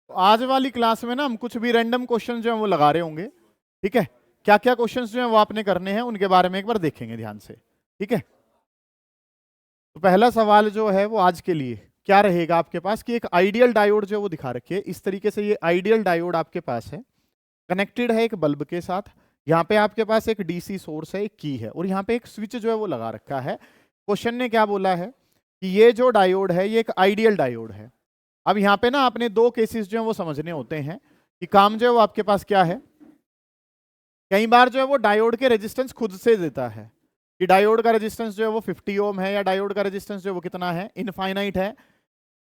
तो आज वाली क्लास में ना हम कुछ भी रैंडम क्वेश्चन जो है वो लगा रहे होंगे। ठीक है, क्या क्या क्वेश्चंस जो है वो आपने करने हैं उनके बारे में एक बार देखेंगे ध्यान से। ठीक है, तो पहला सवाल जो है वो आज के लिए क्या रहेगा आपके पास कि एक आइडियल डायोड जो है वो दिखा रखी है इस तरीके से। ये आइडियल डायोड आपके पास है, कनेक्टेड है एक बल्ब के साथ। यहाँ पे आपके पास एक डीसी सोर्स है, एक की है, और यहाँ पे एक स्विच जो है वो लगा रखा है। क्वेश्चन ने क्या बोला है कि ये जो डायोड है ये एक आइडियल डायोड है। अब यहाँ पे ना आपने दो केसेस जो है वो समझने होते हैं कि काम जो है वो आपके पास क्या है। कई बार जो है वो डायोड के रेजिस्टेंस खुद से देता है कि डायोड का रेजिस्टेंस जो है वो 50 ओम है, या डायोड का रेजिस्टेंस जो है वो कितना है, इनफाइनाइट है।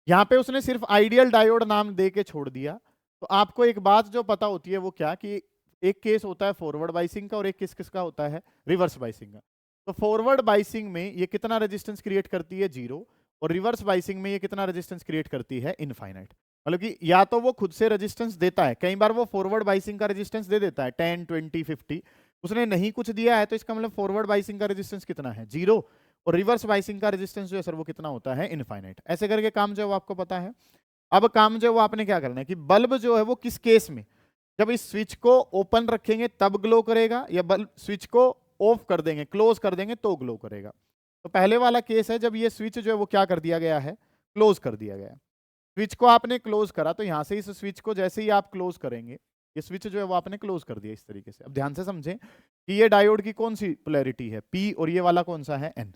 यहाँ पे उसने सिर्फ आइडियल डायोड नाम दे के छोड़ दिया। तो आपको एक बात जो पता होती है वो क्या कि एक केस होता है फॉरवर्ड बाइसिंग का और एक केस किसका होता है, रिवर्स बाइसिंग का। तो फॉरवर्ड बाइसिंग में ये कितना रेजिस्टेंस क्रिएट करती है, 0। और रिवर्स बाइसिंग में ये कितना रेजिस्टेंस क्रिएट करती है, इनफाइनाइट। मतलब कि या तो वो खुद से रेजिस्टेंस देता है, कई बार वो फॉरवर्ड बाइसिंग का रेजिस्टेंस दे देता है 10, 20, 50। उसने नहीं कुछ दिया है तो इसका मतलब फॉरवर्ड बाइसिंग का रेजिस्टेंस कितना है, 0। और रिवर्स बाइसिंग का रेजिस्टेंस जो है सर वो कितना होता है, इनफाइनाइट। ऐसे करके काम जो है वो आपको पता है। अब काम जो है वो आपने क्या करना है कि बल्ब जो है वो किस केस में, जब इस स्विच को ओपन रखेंगे तब ग्लो करेगा, या बल्ब स्विच को ऑफ कर देंगे, क्लोज कर देंगे तो ग्लो करेगा। तो पहले वाला केस है जब ये स्विच जो है वो क्या कर दिया गया है, क्लोज कर दिया गया है। स्विच को आपने क्लोज करा तो यहां से इस स्विच को जैसे ही आप क्लोज करेंगे, ये स्विच जो है वो आपने क्लोज कर दिया इस तरीके से। अब ध्यान से समझें कि ये डायोड की कौन सी पोलैरिटी है, पी, और ये वाला कौन सा है, एन।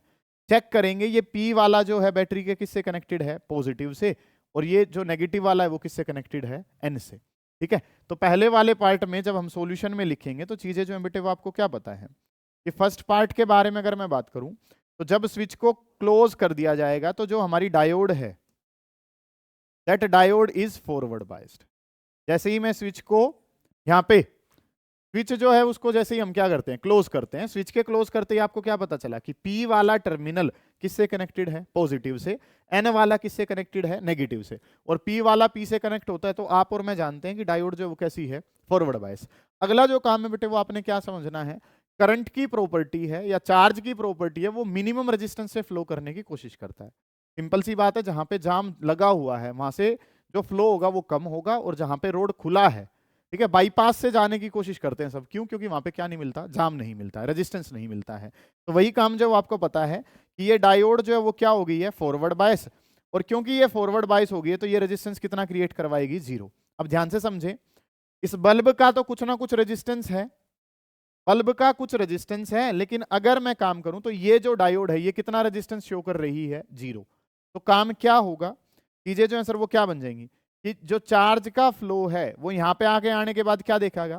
चेक करेंगे ये पी वाला जो है बैटरी के किससे कनेक्टेड है, पॉजिटिव से, और ये जो नेगेटिव वाला है वो किससे कनेक्टेड है, एन से। ठीक है, तो पहले वाले पार्ट में जब हम सॉल्यूशन में लिखेंगे तो चीजें जो है बेटे वो आपको क्या पता है कि फर्स्ट पार्ट के बारे में अगर मैं बात करूं तो जब स्विच को क्लोज कर दिया जाएगा तो जो हमारी डायोड है, that diode is forward biased. जैसे ही मैं स्विच को यहाँ पे, स्विच जो है उसको जैसे ही हम क्या करते हैं, क्लोज करते हैं, स्विच के क्लोज करते ही आपको क्या पता चला कि पी वाला टर्मिनल किससे कनेक्टेड है, पॉजिटिव से। एन वाला किससे कनेक्टेड है, नेगेटिव से। और पी वाला पी से कनेक्ट होता है तो आप और मैं जानते हैं कि डायोड जो वो कैसी है, फॉरवर्ड बायस। अगला जो काम है बेटे वो आपने क्या समझना है, करंट की प्रॉपर्टी है या चार्ज की प्रॉपर्टी है, वो मिनिमम रेजिस्टेंस से फ्लो करने की कोशिश करता है। सिंपल सी बात है, जहां पे जाम लगा हुआ है वहां से जो फ्लो होगा वो कम होगा, और जहां पे रोड खुला है, ठीक है, बाईपास से जाने की कोशिश करते हैं सब। क्यों? क्योंकि वहां पे क्या नहीं मिलता, जाम नहीं मिलता है, रेजिस्टेंस नहीं मिलता है। तो वही काम जो आपको पता है कि ये डायोड जो है वो क्या हो गई है, फॉरवर्ड बायस। और क्योंकि ये फॉरवर्ड बायस हो गई है तो ये रेजिस्टेंस कितना क्रिएट करवाएगी, 0। अब ध्यान से समझे, इस बल्ब का तो कुछ ना कुछ रेजिस्टेंस है, बल्ब का कुछ रेजिस्टेंस है, लेकिन अगर मैं काम करूं तो ये जो डायोड है ये कितना रेजिस्टेंस शो कर रही है, 0। तो काम क्या होगा, चीजें जो है सर वो क्या बन जाएंगी कि जो चार्ज का फ्लो है वो यहाँ पे आगे आने के बाद क्या देखेगा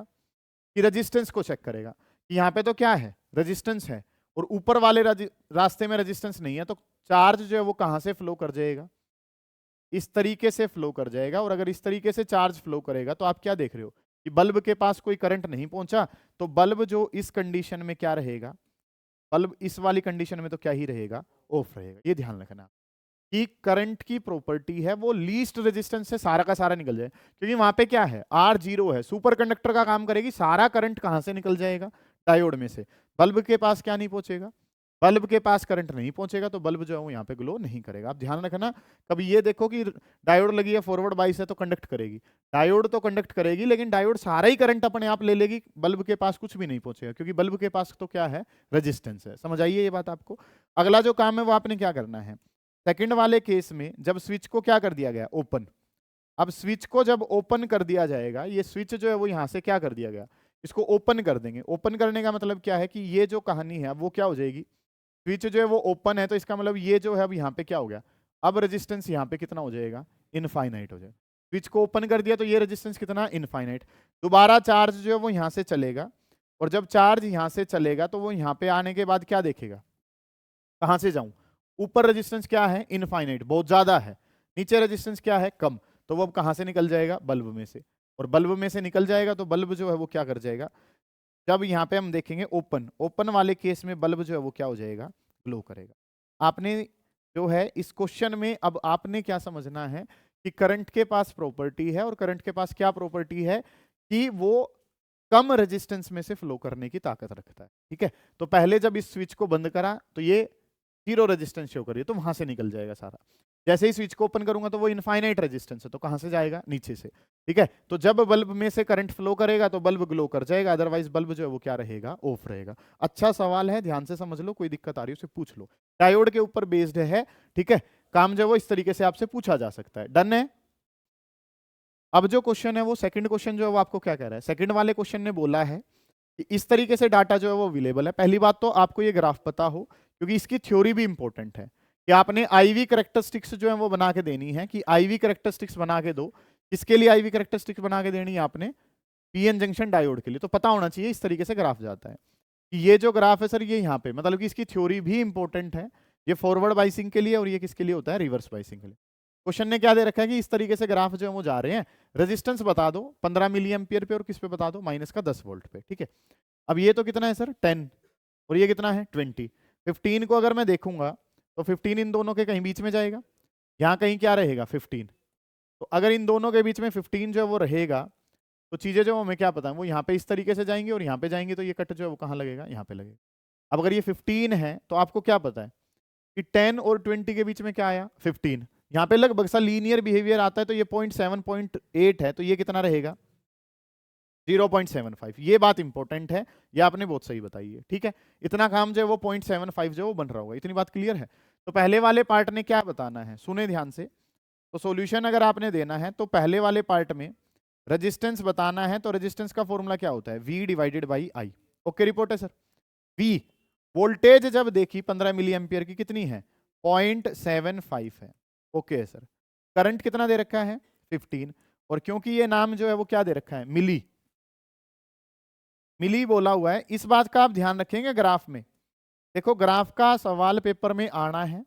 कि रेजिस्टेंस को चेक करेगा कि यहाँ पे तो क्या है, रेजिस्टेंस है, और ऊपर वाले रास्ते में रेजिस्टेंस नहीं है, तो चार्ज जो है वो कहाँ से फ्लो कर जाएगा, इस तरीके से फ्लो कर जाएगा। और अगर इस तरीके से चार्ज फ्लो करेगा तो आप क्या देख रहे हो कि बल्ब के पास कोई करंट नहीं पहुंचा, तो बल्ब जो इस कंडीशन में क्या रहेगा, बल्ब इस वाली कंडीशन में तो क्या ही रहेगा, ऑफ रहेगा। ये ध्यान रखना कि करंट की प्रॉपर्टी है वो लीस्ट रेजिस्टेंस से सारा का सारा निकल जाए, क्योंकि वहां पे क्या है, आर 0 है, सुपर कंडक्टर का काम करेगी, सारा करंट कहां से निकल जाएगा, डायोड में से। बल्ब के पास क्या नहीं पहुंचेगा, बल्ब के पास करंट नहीं पहुंचेगा, तो बल्ब जो है वो यहाँ पे ग्लो नहीं करेगा। आप ध्यान रखना, कभी ये देखो कि डायोड लगी है फॉरवर्ड बाइस है तो कंडक्ट करेगी, डायोड तो कंडक्ट करेगी लेकिन डायोड सारा ही करंट अपने आप ले लेगी, बल्ब के पास कुछ भी नहीं पहुंचेगा, क्योंकि बल्ब के पास तो क्या है, रेजिस्टेंस है। समझ आइए ये बात आपको। अगला जो काम है वो आपने क्या करना है, सेकंड वाले केस में जब स्विच को क्या कर दिया गया, ओपन। अब स्विच को जब ओपन कर दिया जाएगा, ये स्विच जो है वो यहां से क्या कर दिया गया, इसको ओपन कर देंगे। ओपन करने का मतलब क्या है कि ये जो कहानी है वो क्या हो जाएगी, स्विच जो है वो ओपन है तो इसका मतलब ये जो है अब यहाँ पे क्या हो गया, अब रेजिस्टेंस यहाँ पे कितना हो जाएगा, इनफाइनाइट हो जाएगा। स्विच को ओपन कर दिया तो ये रेजिस्टेंस कितना, इनफाइनाइट। दोबारा चार्ज जो है वो यहाँ से चलेगा, और जब चार्ज यहाँ से चलेगा तो वो यहाँ पे आने के बाद क्या देखेगा, कहां से जाऊं, ऊपर रेजिस्टेंस क्या है, इनफाइनाइट, बहुत ज्यादा है, नीचे रेजिस्टेंस क्या है, कम। तो वो अब कहां से निकल जाएगा, बल्ब में से। और बल्ब में से निकल जाएगा तो बल्ब जो है वो क्या कर जाएगा, जब यहाँ पे हम देखेंगे ओपन, ओपन वाले केस में बल्ब जो है वो क्या हो जाएगा, ग्लो करेगा। आपने जो है इस क्वेश्चन में अब आपने क्या समझना है कि करंट के पास प्रॉपर्टी है, और करंट के पास क्या प्रॉपर्टी है कि वो कम रेजिस्टेंस में से फ्लो करने की ताकत रखता है। ठीक है, तो पहले जब इस स्विच को बंद करा तो ये जीरो रेजिस्टेंस शो करिए, तो वहां से निकल जाएगा सारा। जैसे ही स्विच को ओपन करूंगा तो वो इनफाइनाइट रेजिस्टेंस है, तो कहां से जाएगा, नीचे से। ठीक है, तो जब बल्ब में से करंट फ्लो करेगा तो बल्ब ग्लो कर जाएगा, अदरवाइज बल्ब जो है वो क्या रहेगा, ऑफ रहेगा। अच्छा सवाल है, ध्यान से समझ लो, कोई दिक्कत आ रही है उसे पूछ लो। डायोड के ऊपर बेस्ड है, ठीक है, काम जो है वो इस तरीके से आपसे पूछा जा सकता है। डन है। अब जो क्वेश्चन है वो सेकंड क्वेश्चन जो है वो आपको क्या कह रहा है, सेकंड वाले क्वेश्चन ने बोला है कि इस तरीके से डाटा जो है वो अवेलेबल है। पहली बात तो आपको ये ग्राफ पता हो, क्योंकि इसकी थ्योरी भी इंपॉर्टेंट है कि आपने आईवी कैरेक्टरिस्टिक्स जो है वो बना के देनी है, कि आईवी कैरेक्टरिस्टिक्स बना के दो। किसके लिए आईवी कैरेक्टरिस्टिक्स बना के देनी है आपने, पीएन जंक्शन डायोड के लिए। तो पता होना चाहिए इस तरीके से ग्राफ जाता है कि ये जो ग्राफ है सर ये यहाँ पे, मतलब कि इसकी थ्योरी भी इंपॉर्टेंट है। ये फॉरवर्ड बाइसिंग के लिए और ये किसके लिए होता है, रिवर्स बाइसिंग के लिए। क्वेश्चन ने क्या दे रखा है कि इस तरीके से ग्राफ जो है वो जा रहे हैं, रेजिस्टेंस बता दो 15 मिली एम्पियर पे और किस पे बता दो, माइनस का 10 वोल्ट पे। ठीक है, अब ये तो कितना है सर 10 और ये कितना है 20। 15 को अगर मैं देखूंगा तो 15 इन दोनों के कहीं बीच में जाएगा, यहाँ कहीं क्या रहेगा 15। तो अगर इन दोनों के बीच में 15 जो है वो रहेगा तो चीजें जो हमें क्या पता है वो यहाँ पे इस तरीके से जाएंगी और यहाँ पे जाएंगे, तो ये कट जो है वो कहाँ लगेगा, यहाँ पे लगेगा। अब अगर ये 15 है तो आपको क्या पता है कि 10 और 20 के बीच में क्या आया 15, यहाँ पे लगभग सा लीनियर बिहेवियर आता है, तो ये 0.7 है, तो ये कितना रहेगा 0.75। ये बात इंपॉर्टेंट है, ये आपने बहुत सही बताई है। ठीक है, इतना काम जो है वो 0.75 जो है वो बन रहा होगा, इतनी बात क्लियर है। तो पहले वाले पार्ट ने क्या बताना है, सुने ध्यान से। तो सॉल्यूशन अगर आपने देना है तो पहले वाले पार्ट में रेजिस्टेंस बताना है, तो रेजिस्टेंस का फॉर्मूला क्या होता है, V divided by I। Okay report है सर। V वोल्टेज जब देखी 15 मिली एम्पियर की कितनी है 0.75 है। ओके है सर। करंट कितना दे रखा है 15, और क्योंकि ये नाम जो है वो क्या दे रखा है मिली, मिली बोला हुआ है, इस बात का आप ध्यान रखेंगे ग्राफ में। देखो ग्राफ का सवाल पेपर में आना है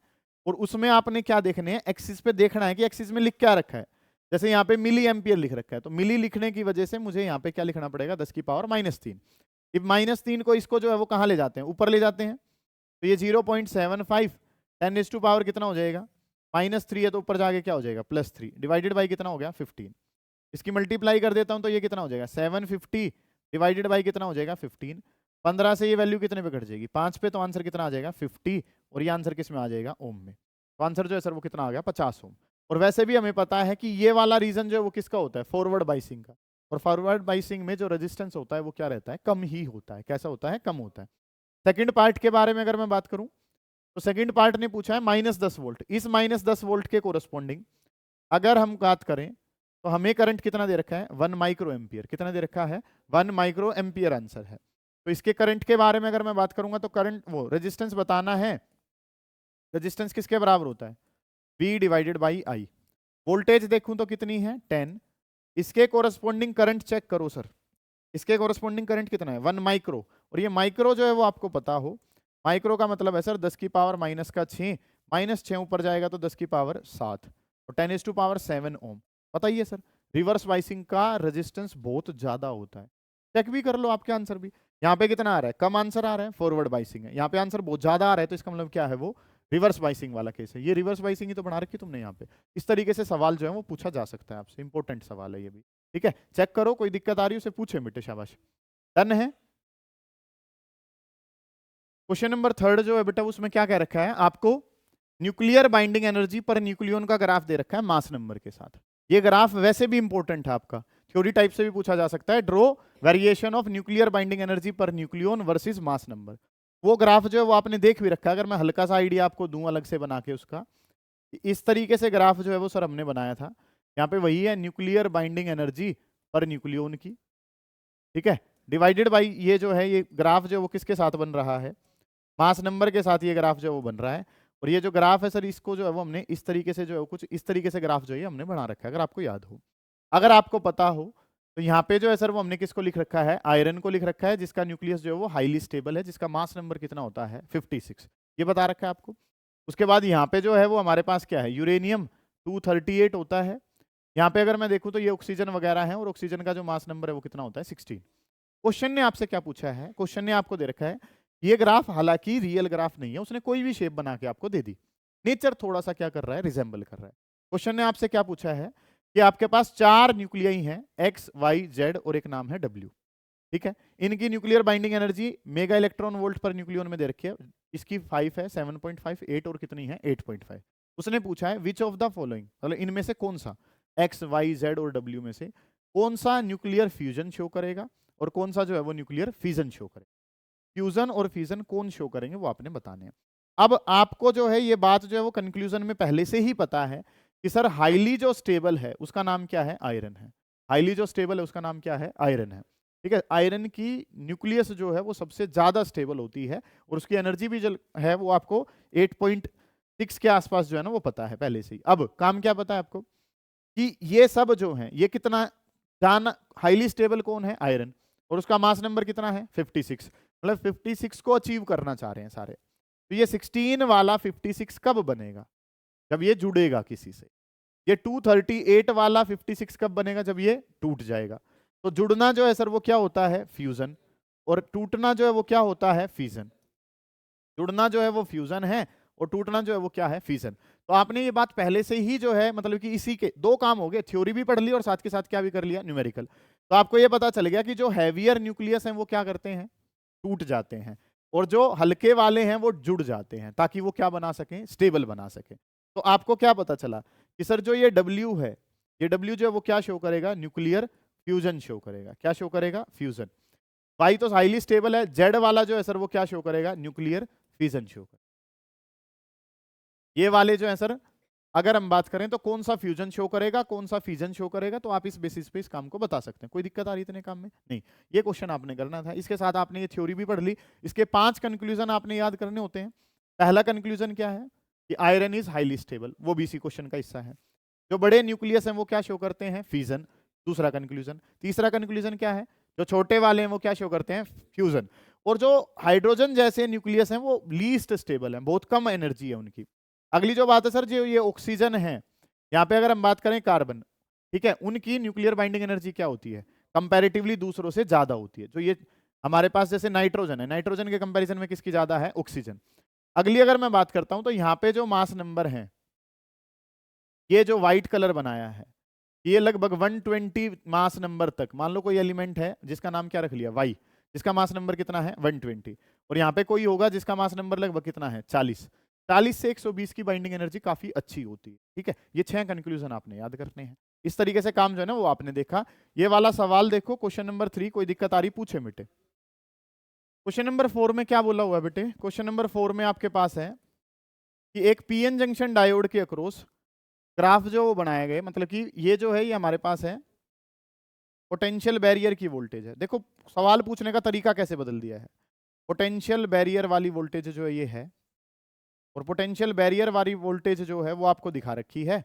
और उसमें आपने क्या देखने हैं, एक्सिस पे देखना है कि एक्सिस में लिख क्या रखा है। जैसे यहाँ पे मिली एम्पियर लिख रखा है, तो मिली लिखने की वजह से मुझे यहाँ पे क्या लिखना पड़ेगा 10 की पावर -3। -3 को इसको जो है वो कहाँ ले जाते हैं, ऊपर ले जाते हैं, तो ये 0.75 10⁻⁴ कितना हो जाएगा -3 है, तो ऊपर जाके क्या हो जाएगा +3 डिवाइडेड बाई कितना हो गया 15। इसकी मल्टीप्लाई कर देता हूं तो ये कितना हो जाएगा 750 डिवाइडेड बाई कितना हो जाएगा 15। 15 से ये वैल्यू कितने पे कट जाएगी 5 पे, तो आंसर कितना आ जाएगा 50, और ये आंसर किस में आ जाएगा ओम में। तो आंसर जो है सर वो कितना आ गया 50 ओम। और वैसे भी हमें पता है कि ये वाला रीजन जो है वो किसका होता है फॉरवर्ड बाइसिंग का, और फॉरवर्ड बाइसिंग में जो रेजिस्टेंस होता है वो क्या रहता है कम ही होता है। कैसा होता है, कम होता है। सेकंड पार्ट के बारे में अगर मैं बात करूं तो सेकंड पार्ट ने पूछा है -10 वोल्ट। इस -10 वोल्ट के कोरस्पॉन्डिंग अगर हम बात करें तो हमें करंट कितना दे रखा है 1 माइक्रो एम्पियर। कितना दे रखा है 1 माइक्रो एम्पियर आंसर है। तो इसके करंट के बारे में अगर मैं बात करूंगा तो करंट वो रेजिस्टेंस बताना है, रेजिस्टेंस किसके बराबर होता है V divided by I। Voltage देखूं तो कितनी है 10, इसके कोरस्पॉन्डिंग करंट चेक करो सर, इसके कोरस्पॉन्डिंग करंट कितना है 1 माइक्रो, और ये माइक्रो जो है वो आपको पता हो, माइक्रो का मतलब है सर 10 की पावर -6, -6 ऊपर जाएगा तो 10 की पावर 7, और 10⁻⁷ ओम। बताइए सर रिवर्स बाइसिंग का रेजिस्टेंस बहुत ज्यादा होता है, चेक भी कर लो आपके आंसर भी। यहाँ पे कितना आ रहा है कम आंसर आ रहा है, फॉरवर्ड बाइसिंग है। यहाँ पे आंसर बहुत ज्यादा आ रहा है, तो इसका मतलब क्या है वो रिवर्स बाइसिंग वाला केस है। ये रिवर्स बाइसिंग ही तो बना रखी तुमने यहाँ पे। इस तरीके से सवाल जो है वो पूछा जा सकता है आपसे, इंपॉर्टेंट सवाल है ये भी। ठीक है, चेक करो, कोई दिक्कत आ रही है उसे पूछे बेटे, शाबाश। डन है। क्वेश्चन नंबर 3 जो है बेटा उसमें क्या कह रखा है आपको, nuclear binding energy per nucleon का ग्राफ दे रखा है मास नंबर के साथ। ये ग्राफ वैसे भी इंपॉर्टेंट है आपका, थ्योरी टाइप से भी पूछा जा सकता है। Draw variation of nuclear binding energy per nucleon versus mass number. वो ग्राफ जो है वो आपने देख भी रखा है। अगर मैं हल्का सा आइडिया आपको दूं अलग से बना के उसका, इस तरीके से ग्राफ जो है वो सर हमने बनाया था। यहाँ पे वही है nuclear binding energy per nucleon की, ठीक है, डिवाइडेड बाई ये जो है ये ग्राफ जो है वो किसके साथ बन रहा है मास नंबर के साथ, ये ग्राफ जो है वो बन रहा है। और ये जो ग्राफ है सर इसको जो है वो हमने इस तरीके से जो है कुछ इस तरीके से ग्राफ जो है हमने बना रखा है, अगर आपको याद हो। अगर आपको पता हो तो यहाँ पे जो है सर वो हमने किसको लिख रखा है आयरन को लिख रखा है, जिसका न्यूक्लियस जो है वो हाईली स्टेबल है, जिसका मास नंबर कितना होता है 56, ये बता रखा है आपको। उसके बाद यहाँ पे जो है वो हमारे पास क्या है यूरेनियम 238 होता है। यहाँ पे अगर मैं देखूँ तो ये ऑक्सीजन वगैरह है, और ऑक्सीजन का जो मास नंबर है वो कितना होता है 16। क्वेश्चन ने आपसे क्या पूछा है, क्वेश्चन ने आपको दे रखा है ये ग्राफ, हालांकि रियल ग्राफ नहीं है, उसने कोई भी शेप बना के आपको दे दी, नेचर थोड़ा सा क्या कर रहा है रिजेंबल कर रहा है। क्वेश्चन ने आपसे क्या पूछा है कि आपके पास 4 न्यूक्लियाई हैं X, Y, Z और एक नाम है W, ठीक है। इनकी nuclear binding energy mega electron volt per nucleon में दे रखी है। इसकी 5 है, 7.5, 8 और कितनी है 8.5। उसने पूछा है विच ऑफ द फॉलोइंग, मतलब इनमें से कौन सा एक्स वाई जेड और डब्ल्यू में से कौन सा न्यूक्लियर फ्यूजन शो करेगा और कौन सा जो है वो न्यूक्लियर फिजन शो करेगा। फ्यूजन और फिजन कौन शो करेंगे वो आपने बताने हैं। अब आपको जो है ये बात जो है वो कंक्लूजन में पहले से ही पता है कि सर हाईली जो स्टेबल है उसका नाम क्या है, आयरन है। हाईली जो स्टेबल है उसका नाम क्या है, आयरन है। ठीक है, आयरन की न्यूक्लियस जो है वो सबसे ज्यादा स्टेबल होती है और उसकी एनर्जी भी जो है वो आपको 8.6 के आसपास जो है ना वो पता है पहले से ही। अब काम क्या पता है आपको कि ये सब जो है ये कितना जाना, हाईली स्टेबल कौन है, आयरन, और उसका मास नंबर कितना है 56, मतलब 56 को अचीव करना चाह रहे हैं सारे। तो ये 16 वाला 56 कब बनेगा, जब ये जुड़ेगा किसी से। ये 238 वाला 56 कब बनेगा, जब ये टूट जाएगा। तो जुड़ना जो है सर वो क्या होता है, फ्यूजन, और टूटना जो है वो क्या होता है, फिजन। जुड़ना जो है वो फ्यूजन है और टूटना जो है वो क्या है, फिजन। तो आपने ये बात पहले से ही जो है मतलब कि इसी के दो काम हो गए, थ्योरी भी पढ़ ली और साथ के साथ क्या भी कर लिया, न्यूमेरिकल। तो आपको ये पता चल गया कि जो हैवियर न्यूक्लियस हैं वो क्या करते हैं, टूट जाते हैं, और जो हल्के वाले हैं वो जुड़ जाते हैं ताकि वो क्या बना सकें, स्टेबल बना सकें। तो आपको क्या पता चला कि सर जो ये W है, ये W जो है वो क्या शो करेगा, न्यूक्लियर फ्यूजन शो करेगा। क्या शो करेगा, फ्यूजन। Y तो हाईली स्टेबल है, Z वाला जो है सर वो क्या शो करेगा, न्यूक्लियर फिजन शो करेगा। ये वाले जो है सर अगर हम बात करें तो कौन सा फ्यूजन शो करेगा, कौन सा फिजन शो करेगा, तो आप इस बेसिस पे इस काम को बता सकते हैं। कोई दिक्कत आ रही इतने काम में नहीं, ये क्वेश्चन आपने करना था। इसके साथ आपने ये थ्योरी भी पढ़ ली, इसके 5 कंक्लूजन आपने याद करने होते हैं। पहला कंक्लूजन क्या है कि आयरन इज हाईली स्टेबल, वो भी इसी क्वेश्चन का हिस्सा है। जो बड़े न्यूक्लियस हैं वो क्या शो करते हैं, फिजन, दूसरा कंक्लूजन। तीसरा कंक्लूजन क्या है, जो छोटे वाले हैं वो क्या शो करते हैं, फ्यूजन। और जो हाइड्रोजन जैसे न्यूक्लियस हैं वो लीस्ट स्टेबल हैं, बहुत कम एनर्जी है उनकी। अगली जो बात है सर जो ये ऑक्सीजन है, यहाँ पे अगर हम बात करें कार्बन, ठीक है, उनकी न्यूक्लियर बाइंडिंग एनर्जी क्या होती है, कंपैरेटिवली दूसरों से ज्यादा होती है। जो ये हमारे पास जैसे नाइट्रोजन है, नाइट्रोजन के कंपैरिजन में किसकी ज्यादा है, ऑक्सीजन। अगली अगर मैं बात करता हूं तो यहाँ पे जो मास नंबर है, ये जो व्हाइट कलर बनाया है, ये लगभग 120 मास नंबर तक, मान लो कोई एलिमेंट है जिसका नाम क्या रख लिया, वाई, जिसका मास नंबर कितना है 120, और यहाँ पे कोई होगा जिसका मास नंबर लगभग कितना है 40, 40 से 120 की बाइंडिंग एनर्जी काफी अच्छी होती है। ठीक है, ये 6 कंक्लूजन आपने याद करने हैं। इस तरीके से काम जो है ना वो आपने देखा। ये वाला सवाल देखो, क्वेश्चन नंबर 3, कोई दिक्कत आ रही पूछे बेटे। क्वेश्चन नंबर 4 में क्या बोला हुआ है बेटे, क्वेश्चन नंबर 4 में आपके पास है कि एक पीएन जंक्शन डायोड के अक्रॉस ग्राफ जो वो बनाए गए, मतलब कि ये जो है ये हमारे पास है पोटेंशियल बैरियर की वोल्टेज है। देखो सवाल पूछने का तरीका कैसे बदल दिया है, पोटेंशियल बैरियर वाली वोल्टेज जो है ये है, और पोटेंशियल बैरियर वाली वोल्टेज जो है वो आपको दिखा रखी है।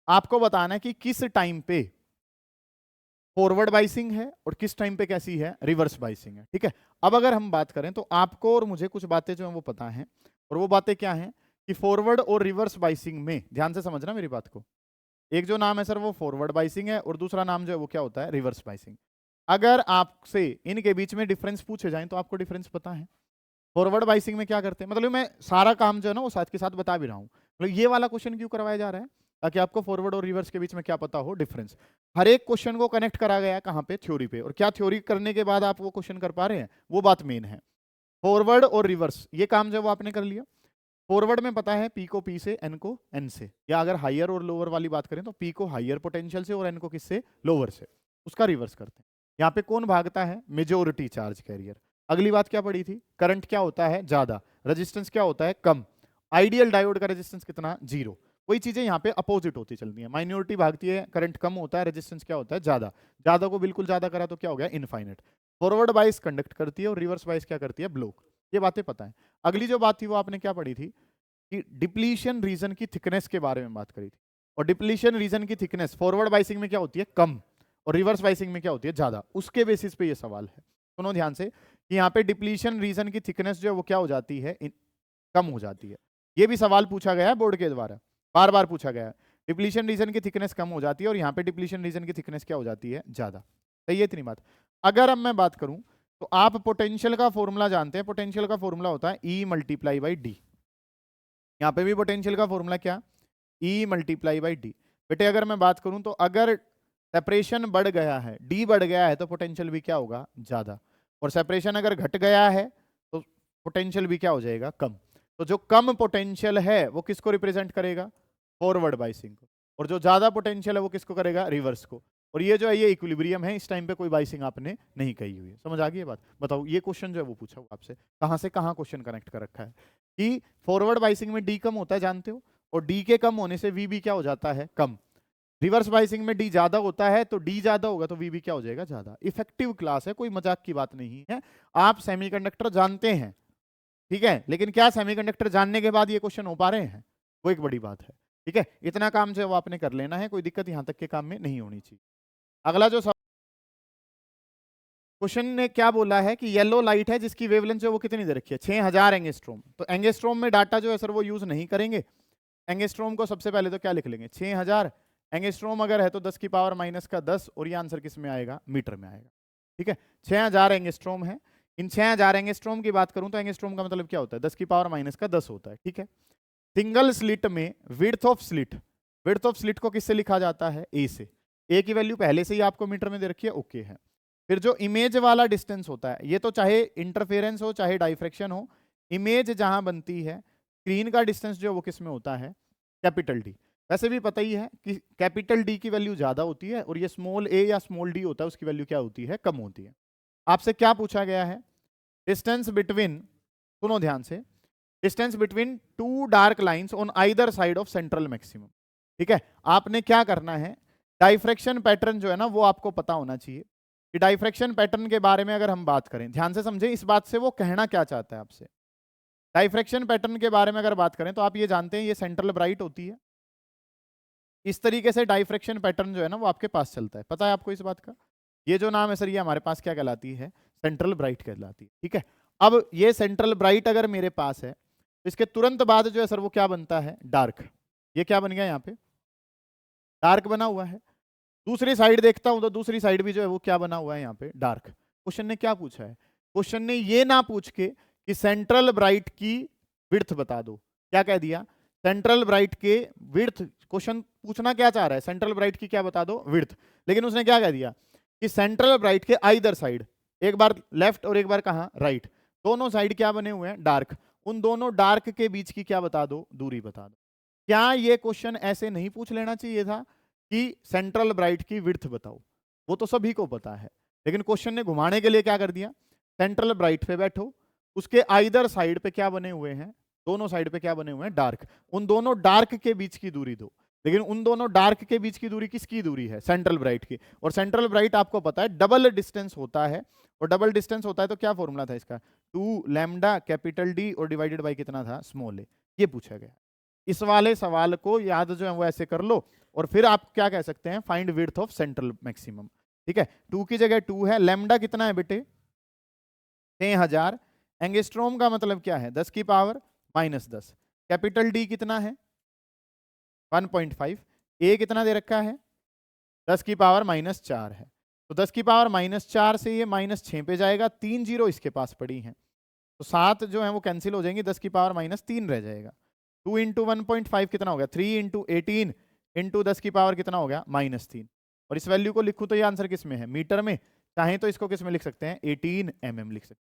आपको बताना है कि किस टाइम पे फॉरवर्ड बाइसिंग है और किस टाइम पे कैसी है, रिवर्स बाइसिंग है। ठीक है, अब अगर हम बात करें तो आपको और मुझे कुछ बातें जो है वो पता है, और वो बातें क्या हैं कि फॉरवर्ड और रिवर्स बाइसिंग में, ध्यान से समझना मेरी बात को, एक जो नाम है सर वो फॉरवर्ड बाइसिंग है और दूसरा नाम जो है वो क्या होता है, रिवर्स बाइसिंग। अगर आपसे इनके बीच में डिफरेंस पूछे जाए तो आपको डिफरेंस पता है। फॉरवर्ड बाइसिंग में क्या करते हैं, मतलब मैं सारा काम जो है ना वो साथ के साथ बता भी रहा हूँ, मतलब ये वाला क्वेश्चन क्यों करवाया जा रहा है, ताकि आपको फॉरवर्ड और रिवर्स के बीच में क्या पता हो, डिफरेंस। हर एक क्वेश्चन को कनेक्ट करा गया है कहाँ पे, थ्योरी पे, और क्या थ्योरी करने के बाद आप वो क्वेश्चन कर पा रहे हैं, वो बात मेन है। फॉरवर्ड और रिवर्स ये काम जो है वो आपने कर लिया। फॉरवर्ड में पता है पी को पी से, एन को एन से, या अगर हाइयर और लोअर वाली बात करें तो पी को हाइयर पोटेंशियल से और एन को किससे, लोअर से, उसका रिवर्स करते हैं। यहाँ पे कौन भागता है, मेजोरिटी चार्ज कैरियर। अगली बात क्या पड़ी थी, करंट क्या होता है, ज्यादा, रेजिस्टेंस क्या होता है, कम। आइडियल डायोड का रेजिस्टेंस कितना, 0। वही चीजें यहाँ पे अपोजिट होती चलती है, माइनॉरिटी भागती है, करंट कम होता है, रेजिस्टेंस क्या होता है, ज्यादा। ज्यादा को बिल्कुल ज्यादा करा तो क्या हो गया, इनफाइनेट। फॉरवर्ड बाइस कंडक्ट करती है और रिवर्स बाइस क्या करती है, ब्लॉक। ये बातें पता है। अगली जो बात थी वो आपने क्या पढ़ी थी कि डिप्लीशन रीजन की थिकनेस के बारे में बात करी थी, और डिप्लीशन रीजन की थिकनेस फॉरवर्ड बाइसिंग में क्या होती है, कम, और रिवर्स बाइसिंग में क्या होती है, ज्यादा। उसके बेसिस पे ये सवाल है, सुनो ध्यान से, कि यहाँ पे डिप्लीशन रीजन की थिकनेस जो है वो क्या हो जाती है, कम हो जाती है। ये भी सवाल पूछा गया है बोर्ड के द्वारा, बार बार पूछा गया है। डिप्लीशन रीजन की थिकनेस कम हो जाती है और यहाँ पे डिप्लीशन रीजन की थिकनेस क्या हो जाती है, ज्यादा। सही है इतनी बात। अगर अब मैं बात करूं तो आप पोटेंशियल का फॉर्मूला जानते हैं, पोटेंशियल का फॉर्मूला होता है E मल्टीप्लाई बाई डी। यहाँ पे भी पोटेंशियल का फॉर्मूला क्या, E मल्टीप्लाई बाई डी। बेटे अगर मैं बात करूं तो अगर सेपरेशन बढ़ गया है, डी बढ़ गया है, तो पोटेंशियल भी क्या होगा, ज्यादा। और सेपरेशन अगर घट गया है तो पोटेंशियल भी क्या हो जाएगा, कम। तो जो कम पोटेंशियल है वो किसको रिप्रेजेंट करेगा, फॉरवर्ड बाइसिंग को, और जो ज्यादा पोटेंशियल है वो किसको करेगा, रिवर्स को। और ये जो है ये इक्विलिब्रियम है, इस टाइम पे कोई बाइसिंग आपने नहीं कही हुई है। समझ आ गई ये बात? बताओ, ये क्वेश्चन जो है वो पूछा हुआ आपसे, कहां से कहां क्वेश्चन कनेक्ट कर रखा है कि फॉरवर्ड बाइसिंग में डी कम होता है, जानते हो, और डी के कम होने से वी भी क्या हो जाता है, कम। रिवर्स बाइसिंग में डी ज्यादा होता है, तो डी ज्यादा होगा तो वी भी क्या हो जाएगा, ज्यादा। इफेक्टिव क्लास है, कोई मजाक की बात नहीं है। आप सेमीकंडक्टर जानते हैं, ठीक है, लेकिन क्या सेमीकंडक्टर जानने के बाद ये क्वेश्चन हो पा रहे हैं, वो एक बड़ी बात है। ठीक है, इतना काम जो है वो आपने कर लेना है, कोई दिक्कत यहां तक के काम में नहीं होनी चाहिए। अगला जो क्वेश्चन ने क्या बोला है कि येलो लाइट है जिसकी वेवलेंथ जो है वो कितनी दे रखी है, 6000 एंगस्ट्रोम। तो एंगस्ट्रोम में डाटा जो है सर वो यूज नहीं करेंगे। एंगस्ट्रोम को सबसे पहले तो क्या लिख लेंगे, 6000 एंगस्ट्रोम अगर है तो 10 की पावर माइनस का 10, और ये आंसर किस में आएगा, मीटर में आएगा। ठीक है, 6000 एंगस्ट्रोम है। इन 6000 एंगस्ट्रोम की बात करूं तो एंगस्ट्रोम का मतलब क्या होता है, 10 की पावर माइनस का 10 होता है। ठीक है, सिंगल स्लिट में width of slit, width of slit को किससे लिखा जाता है, ए से। ए की वैल्यू पहले से ही आपको मीटर में दे रखी है, ओके है। फिर जो इमेज वाला डिस्टेंस होता है, ये तो चाहे इंटरफेरेंस हो चाहे डाइफ्रेक्शन हो, इमेज जहां बनती है, स्क्रीन का डिस्टेंस जो वो किस में होता है, कैपिटल डी। वैसे भी पता ही है कि कैपिटल डी की वैल्यू ज्यादा होती है, और ये स्मॉल ए या स्मॉल डी होता है उसकी वैल्यू क्या होती है, कम होती है। आपसे क्या पूछा गया है, डिस्टेंस बिटवीन, सुनो ध्यान से, distance between two dark lines on either side of central maximum. ठीक है, आपने क्या करना है, डाइफ्रेक्शन पैटर्न जो है ना वो आपको पता होना चाहिए। कि डाइफ्रेक्शन पैटर्न के बारे में अगर हम बात करें, ध्यान से समझें इस बात से वो कहना क्या चाहता है आपसे। डाइफ्रेक्शन पैटर्न के बारे में अगर बात करें तो आप ये जानते हैं ये सेंट्रल ब्राइट होती है, इस तरीके से डाइफ्रेक्शन पैटर्न जो है ना वो आपके पास चलता है, पता है आपको इस बात का। ये जो नाम है सर ये हमारे पास क्या कहलाती है, सेंट्रल ब्राइट कहलाती है। ठीक है, अब ये सेंट्रल ब्राइट अगर मेरे पास है तो इसके तुरंत बाद जो है सर वो क्या बनता है, डार्क। ये क्या बन गया, यहाँ पे डार्क बना हुआ है। दूसरी साइड देखता हूं तो दूसरी साइड भी जो है वो क्या बना हुआ है, यहाँ पे डार्क। क्वेश्चन ने क्या पूछा है, क्वेश्चन ने ये ना पूछ के कि सेंट्रल ब्राइट की विड्थ बता दो, क्या कह दिया, सेंट्रल ब्राइट के विड्थ। क्वेश्चन पूछना क्या चाह रहा है, सेंट्रल ब्राइट की क्या बता दो, विड्थ। लेकिन उसने क्या कह दिया कि सेंट्रल ब्राइट के आइदर साइड, एक बार लेफ्ट और एक बार कहां, राइट, दोनों साइड क्या बने हुए हैं, डार्क। उन दोनों डार्क के बीच की क्या बता दो, दूरी बता दो। क्या ये क्वेश्चन ऐसे नहीं पूछ लेना चाहिए था कि सेंट्रल ब्राइट की विड्थ बताओ, वो तो सभी को पता है। लेकिन क्वेश्चन ने घुमाने के लिए क्या कर दिया, सेंट्रल ब्राइट पे बैठो, उसके आइदर साइड पे क्या बने हुए हैं, दोनों साइड पे क्या बने हुए हैं, डार्क। उन दोनों डार्क के बीच की दूरी दो। लेकिन उन दोनों डार्क के बीच की दूरी किसकी दूरी है, सेंट्रल ब्राइट की। और सेंट्रल ब्राइट आपको पता है डबल डिस्टेंस होता है, और डबल डिस्टेंस होता है तो क्या फॉर्मूला था इसका, 2 लैम्डा कैपिटल डी और डिवाइडेड बाई कितना था, स्मॉल ए। ये पूछा गया। इस वाले सवाल को याद जो है वो ऐसे कर लो, और फिर आप क्या कह सकते हैं, find width of central maximum. ठीक है, 2 की जगह 2 है, लैम्डा कितना है बेटे, 6000। एंगस्ट्रोम का मतलब क्या है, 10 की पावर माइनस 10। कैपिटल डी कितना है, 1.5। ए कितना दे रखा है, 10 की पावर माइनस 4 है। तो 10 की पावर माइनस 4 से ये माइनस 6 पे जाएगा, 3 जीरो इसके पास पड़ी हैं, तो 7 जो है वो कैंसिल हो जाएंगे, 10 की पावर माइनस 3 रह जाएगा। 2 इंटू 1.5 कितना हो गया, 3 इंटू 18 इंटू 10 की पावर कितना हो गया, माइनस 3। और इस वैल्यू को लिखूं तो ये आंसर किस में है, मीटर में। चाहे तो इसको किस में लिख सकते हैं, 18 mm लिख सकते हैं।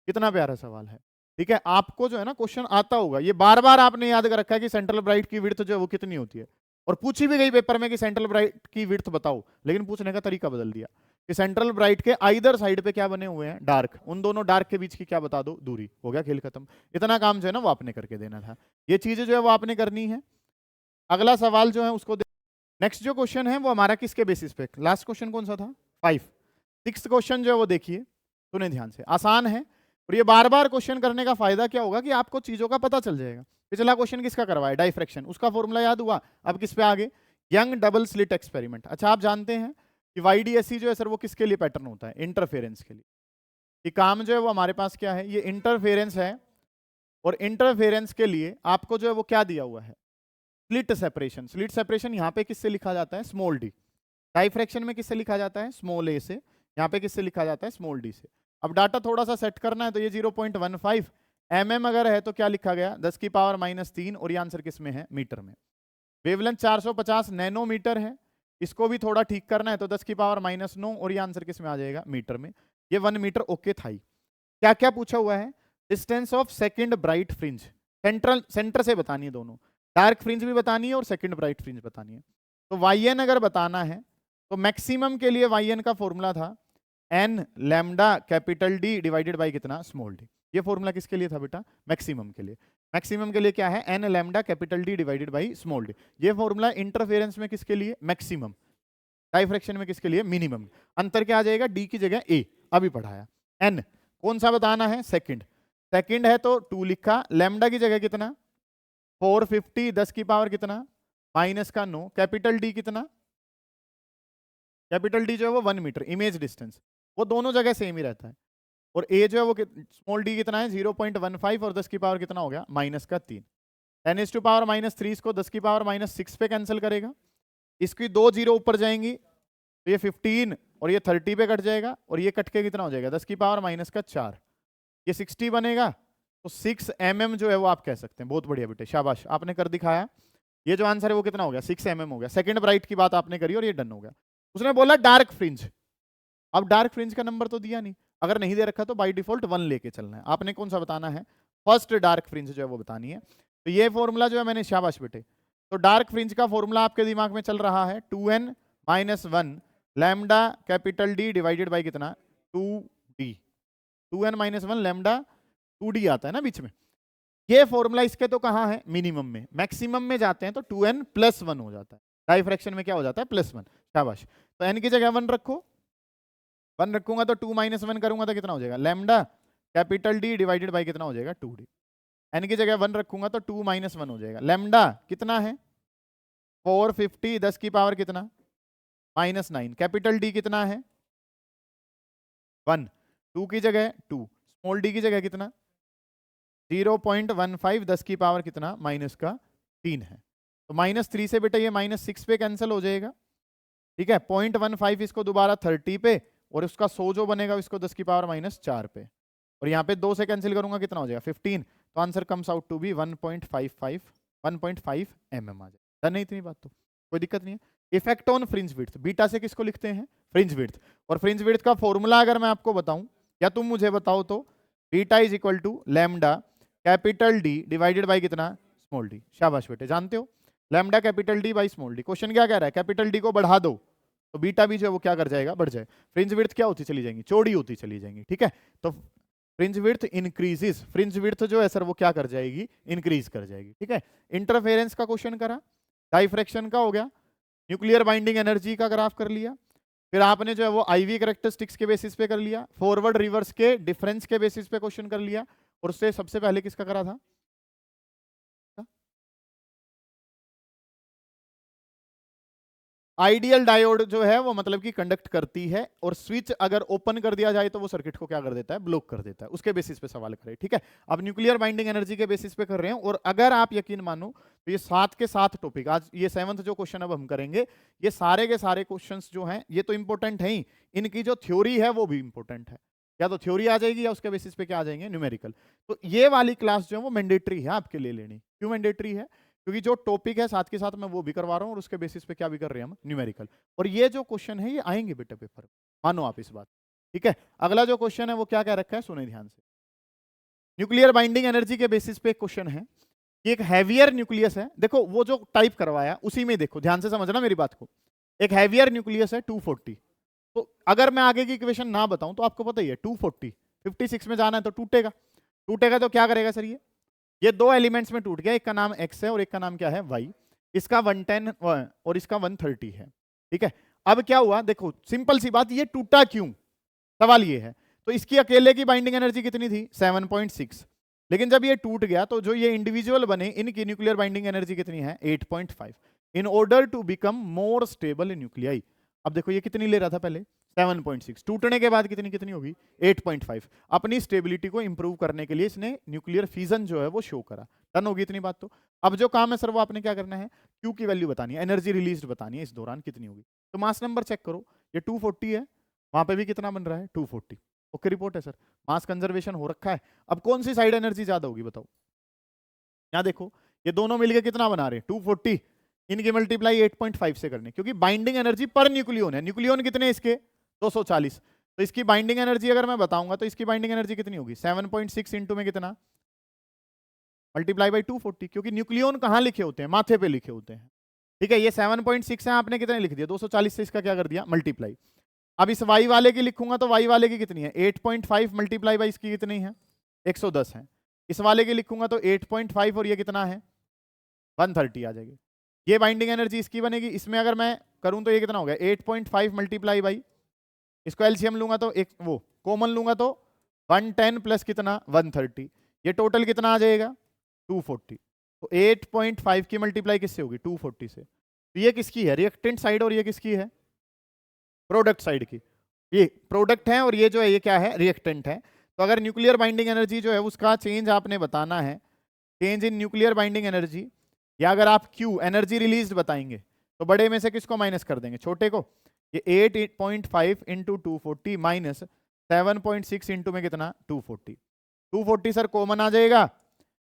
कितना प्यारा सवाल है। ठीक है, आपको जो है ना क्वेश्चन आता होगा, ये बार बार आपने याद कर रखा है कि सेंट्रल ब्राइट की विड्थ जो है वो कितनी होती है, और पूछी भी गई पेपर में कि सेंट्रल ब्राइट की विड्थ बताओ, लेकिन पूछने का तरीका बदल दिया कि सेंट्रल ब्राइट के आइदर साइड पे क्या बने हुए हैं, डार्क। उन दोनों डार्क के बीच की क्या बता दो, दूरी। हो गया, खेल खत्म। इतना काम जो है ना वो आपने करके देना था, ये चीजें जो है वो आपने करनी है। अगला सवाल जो है उसको नेक्स्ट जो क्वेश्चन है वो हमारा किसके बेसिस पे, लास्ट क्वेश्चन कौन सा था, 5। 6th क्वेश्चन जो है वो देखिए, सुने ध्यान से, आसान है। और ये बार बार क्वेश्चन करने का फायदा क्या होगा कि आपको चीजों का पता चल जाएगा। पिछला क्वेश्चन किसका करवाया, डाइफ्रेक्शन, उसका फॉर्मूला याद हुआ। अब किस पे आगे, यंग डबल स्लिट एक्सपेरिमेंट। अच्छा, आप जानते हैं कि YDSE जो है सर वो किसके लिए पैटर्न होता है, इंटरफेरेंस के लिए। कि काम जो है वो हमारे पास क्या है, ये इंटरफेरेंस है, और इंटरफेरेंस के लिए आपको जो है वो क्या दिया हुआ है, स्लिट सेपरेशन। स्लिट सेपरेशन यहाँ पे किससे लिखा जाता है, स्मॉल डी। डाइफ्रेक्शन में किससे लिखा जाता है, स्मॉल ए से। यहाँ पे किससे लिखा जाता है, स्मॉल डी से। अब डाटा थोड़ा सा सेट करना है, तो ये 0.15 mm अगर है तो क्या लिखा गया, 10 की पावर माइनस 3, और ये आंसर किस में है, मीटर में। वेवलेंथ 450 नैनोमीटर है, इसको भी थोड़ा ठीक करना है, तो 10 की पावर माइनस 9, और ये आंसर किस में आ जाएगा, मीटर में। ये 1 मीटर ओके था ही। क्या क्या पूछा हुआ है, distance of second bright fringe, centre से बतानी है दोनों, डार्क फ्रिंज भी बतानी है और सेकंड ब्राइट फ्रिंज बतानी है। तो yn अगर बताना है तो मैक्सिमम के लिए yn का फॉर्मूला था n lambda capital D divided by कितना, स्मॉल d। ये फॉर्मूला किसके लिए था बेटा, मैक्सिमम के लिए। मैक्सिमम के लिए क्या है, n lambda capital D divided by small d। ये फॉर्मूला इंटरफेरेंस में किसके लिए, मैक्सिमम। डाइफ्रैक्शन में किसके लिए, मिनिमम। अंतर क्या आ जाएगा, d की जगह a, अभी पढ़ाया। n कौन सा बताना है, सेकंड। सेकंड है तो 2 लिखा, लैम्डा की जगह कितना 450 10 की पावर कितना माइनस का 9, कैपिटल D कितना, कैपिटल D जो है वो 1 मीटर इमेज डिस्टेंस, वो दोनों जगह सेम ही रहता है। और a जो है वो स्मॉल d कितना है 0.15 और 10 की पावर कितना हो गया माइनस का 3। 10 टू पावर -3 इसको 10 की पावर -6 पे कैंसिल करेगा, इसकी 2 जीरो ऊपर जाएंगी तो ये 15 और ये 30 पे कट जाएगा और ये कट के कितना हो जाएगा 10 की पावर -4, ये 60 बनेगा। तो 6 mm जो है वो आप कह सकते हैं। बहुत बढ़िया बेटे, शाबाश, आपने कर दिखाया। ये जो आंसर है वो कितना हो गया 6 mm हो गया। सेकंड ब्राइट की बात आपने करी और ये डन हो गया। उसने बोला डार्क फ्रिंज, अब डार्क फ्रिंज का नंबर तो दिया नहीं, अगर नहीं दे रखा तो बाय डिफॉल्ट 1 लेके चलना है। आपने कौन सा बताना है, फर्स्ट डार्क फ्रिंज जो है वो बतानी है। तो ये फॉर्मूला जो है मैंने, शाबाश बेटे, तो डार्क फ्रिंज का फॉर्मूला आपके दिमाग में चल रहा है 2n - 1 lambda capital D divided by कितना 2d। 2n - 1 लैम्डा 2d आता है ना बीच में। ये फॉर्मूला इसके तो कहाँ है, मिनिमम में। मैक्सिमम में जाते हैं तो 2n + 1 हो जाता है। डाइफ्रैक्शन में क्या हो जाता है, +1। शाबाश, तो n की जगह 1 रखो, 1 रखूंगा तो 2 - 1 करूंगा तो कितना हो जाएगा lambda capital D divided by कितना हो जाएगा 2d। n की जगह 1 रखूंगा तो 2 - 1 हो जाएगा। लैम्डा कितना है 450 10 की पावर कितना -9, कैपिटल D कितना है 1, 2 की जगह 2, स्मॉल d की जगह कितना 0.15 10 की पावर कितना -3 है। तो -3 से बेटा ये -6 पे कैंसिल हो जाएगा, ठीक है। 0.15 इसको दोबारा 30 पे और उसका 100 जो बनेगा इसको 10 की पावर -4 पे, और यहाँ पे 2 से कैंसिल करूंगा कितना हो जाएगा 15। तो answer comes out to be 1.5 mm आ जाएगा। डन है इतनी बात, तो कोई दिक्कत नहीं है। Effect on fringe width, beta से किसको लिखते हैं, फ्रिंज विड्थ। और फ्रिंज विड्थ का फॉर्मूला अगर मैं आपको बताऊं या तुम मुझे बताओ तो beta is equal to lambda capital D divided by कितना स्मॉल d। शाबाश बेटे, जानते हो lambda capital D by small d। Question क्या कह रहा है, कैपिटल D को बढ़ा दो तो बीटा भी जो है वो क्या कर जाएगा, बढ़ जाए। फ्रिंज विड्थ क्या होती चली जाएंगी, चौड़ी होती चली जाएंगी, ठीक है। तो fringe width increases, fringe width जो है सर वो क्या कर जाएगी, इंक्रीज कर जाएगी, ठीक है। इंटरफेरेंस का क्वेश्चन करा, डाइफ्रैक्शन का हो गया, न्यूक्लियर बाइंडिंग एनर्जी का ग्राफ कर लिया, फिर आपने जो है वो IV कैरेक्टरिस्टिक्स के बेसिस पे कर लिया, फॉरवर्ड रिवर्स के डिफरेंस के बेसिस पे क्वेश्चन कर लिया, और उससे सबसे पहले किसका करा था, आइडियल डायोड जो है वो मतलब कि कंडक्ट करती है, और स्विच अगर ओपन कर दिया जाए तो वो सर्किट को क्या कर देता है, ब्लॉक कर देता है। उसके बेसिस पे सवाल करें, ठीक है। अब न्यूक्लियर बाइंडिंग एनर्जी के बेसिस पे कर रहे हैं, और अगर आप यकीन मानो तो ये 7 के 7 टॉपिक, आज ये 7th जो क्वेश्चन अब हम करेंगे, ये सारे के सारे क्वेश्चंस जो हैं ये तो इंपॉर्टेंट है ही, इनकी जो थ्योरी है वो भी इंपॉर्टेंट है। या तो थ्योरी आ जाएगी या उसके बेसिस पे क्या आ जाएंगे, न्यूमेरिकल। तो ये वाली क्लास जो है वो मैंडेटरी है आपके लिए लेनी। क्यों मैंडेटरी है, क्योंकि जो टॉपिक है साथ के साथ मैं वो भी करवा रहा हूँ, और उसके बेसिस पे क्या भी कर रहे हैं हम, न्यूमेरिकल। और ये जो क्वेश्चन है ये आएंगे बेटा पेपर, मानो आप इस बात, ठीक है। अगला जो क्वेश्चन है वो क्या कह रखा है, सुने ध्यान से। न्यूक्लियर बाइंडिंग एनर्जी के बेसिस पे क्वेश्चन है, ये एक हैवियर न्यूक्लियस है। देखो वो जो टाइप करवाया उसी में देखो, ध्यान से समझना मेरी बात को। एक हैवियर न्यूक्लियस है 240, तो अगर मैं आगे की इक्वेशन ना बताऊं तो आपको पता ही है 240 56 में जाना है तो टूटेगा, टूटेगा तो क्या करेगा सर, ये दो एलिमेंट्स में टूट गया, एक का नाम x है और एक का नाम क्या है y। इसका 110 और इसका 130 है, ठीक है। अब क्या हुआ, देखो सिंपल सी बात, ये टूटा क्यों, सवाल ये है। तो इसकी अकेले की बाइंडिंग एनर्जी कितनी थी 7.6, लेकिन जब ये टूट गया तो जो ये इंडिविजुअल बने इनकी न्यूक्लियर बाइंडिंग एनर्जी कितनी है 8.5, in order to become more stable nuclei. अब देखो ये कितनी ले रहा था पहले 7.6, टूटने के बाद कितनी कितनी होगी 8.5। अपनी स्टेबिलिटी को इंप्रूव करने के लिए इसने न्यूक्लियर फिजन जो है वो शो करा। डन होगी इतनी बात। तो अब जो काम है सर वो आपने क्या करना है, Q की वैल्यू बतानी है, एनर्जी रिलीज्ड बतानी है इस दौरान कितनी होगी। तो मास नंबर चेक करो, ये 240 है, वहां पे भी कितना बन रहा है 240। ओके रिपोर्ट है सर, मास कंजर्वेशन हो रखा है। अब कौन सी साइड एनर्जी ज्यादा होगी बताओ, यहाँ देखो ये दोनों मिलके कितना बना रहे हैं 240, इनकी मल्टीप्लाई 8.5 से करनी, क्योंकि बाइंडिंग एनर्जी पर न्यूक्लियन है, न्यूक्लियन कितने इसके 240, तो इसकी बाइंडिंग एनर्जी अगर मैं बताऊंगा तो इसकी बाइंडिंग एनर्जी कितनी होगी, 7.6 इंटू में कितना, मल्टीप्लाई बाई 240, क्योंकि न्यूक्लियन कहाँ लिखे होते हैं, माथे पे लिखे होते हैं। ठीक है, ये 7.6 है, आपने कितने लिख दिया, 240 से इसका क्या कर दिया, मल्टीप्लाई। अब इस y वाले की लिखूंगा तो y वाले की कितनी है, 8.5 मल्टीप्लाई बाई इसकी कितनी है, 110 है। इस वाले की लिखूंगा तो 8.5 और ये कितना है, 130 आ जाएगी। ये बाइंडिंग एनर्जी इसकी बनेगी। इसमें अगर मैं करूं तो ये कितना हो गया, 8.5 मल्टीप्लाई बाई, इसको एलसीएम लूंगा तो एक वो कॉमन लूंगा तो 110 प्लस कितना 130, ये टोटल कितना आ जाएगा 240। तो 8.5 की मल्टीप्लाई किससे होगी, 240 से। तो ये किसकी है, रिएक्टेंट साइड, और ये किसकी है, प्रोडक्ट साइड की। ये प्रोडक्ट है और ये जो है ये क्या है, रिएक्टेंट है। तो अगर न्यूक्लियर बाइंडिंग एनर्जी जो है उसका चेंज आपने बताना है, change in nuclear binding energy, या अगर आप क्यू एनर्जी रिलीज बताएंगे तो बड़े में से किसको माइनस कर देंगे, छोटे को। ये 8.5 इंटू 240 माइनस 7.6 इंटू में कितना 240, 240 सर कॉमन आ जाएगा।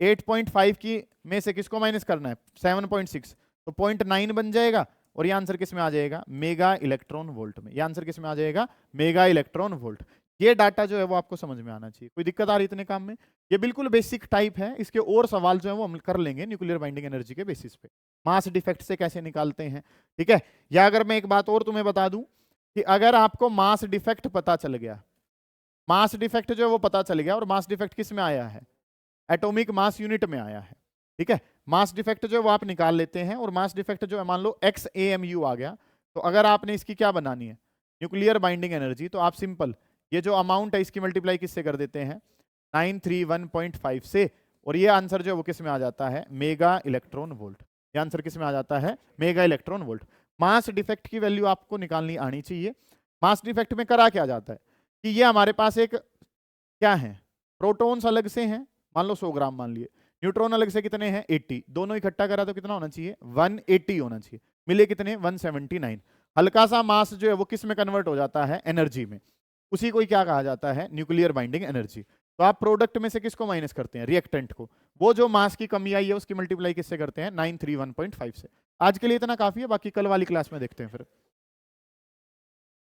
8.5 की में से किसको माइनस करना है, 7.6, तो 0.9 बन जाएगा। और ये आंसर किस में आ जाएगा, मेगा इलेक्ट्रॉन वोल्ट में। ये आंसर किस में आ जाएगा, मेगा इलेक्ट्रॉन वोल्ट। ये डाटा जो है वो आपको समझ में आना चाहिए। कोई दिक्कत आ रही इतने काम में, ये बिल्कुल बेसिक टाइप है। इसके और सवाल जो है वो हम कर लेंगे न्यूक्लियर बाइंडिंग एनर्जी के बेसिस पे, मास डिफेक्ट से कैसे निकालते हैं, ठीक है। या अगर मैं एक बात और तुम्हें बता दूं कि अगर आपको मास डिफेक्ट पता चल गया, मास डिफेक्ट जो है वो पता चल गया, और मास डिफेक्ट किस में आया है, एटॉमिक मास यूनिट में आया है, ठीक है। मास डिफेक्ट जो है वो आप निकाल लेते हैं, और मास डिफेक्ट जो है मान लो XAMU आ गया, तो अगर आपने इसकी क्या बनानी है, न्यूक्लियर बाइंडिंग एनर्जी, तो आप सिंपल ये जो अमाउंट है इसकी मल्टीप्लाई किससे कर देते हैं, 931.5 से, और ये आंसर जो है वो किस में आ जाता है, मेगा इलेक्ट्रॉन वोल्ट। ये आंसर किस में आ जाता है, mega electron volt. Mass defect की वैल्यू आपको निकालनी आनी चाहिए। मास डिफेक्ट में करा क्या जाता है कि ये हमारे पास एक क्या है, प्रोटॉन्स अलग से हैं, मान लो 100 ग्राम मान लिए, न्यूट्रॉन अलग से कितने हैं 80, दोनों इकट्ठा करा तो कितना होना चाहिए 180 होना चाहिए, मिले कितने 179। हल्का सा मास जो है वो किस में कन्वर्ट हो जाता है, एनर्जी में। उसी को ही क्या कहा जाता है, न्यूक्लियर बाइंडिंग एनर्जी। तो आप प्रोडक्ट में से किसको माइनस करते हैं, रिएक्टेंट को। वो जो मास की कमी आई है उसकी मल्टीप्लाई किससे करते हैं, 931.5 से। आज के लिए इतना काफी है, बाकी कल वाली क्लास में देखते हैं फिर।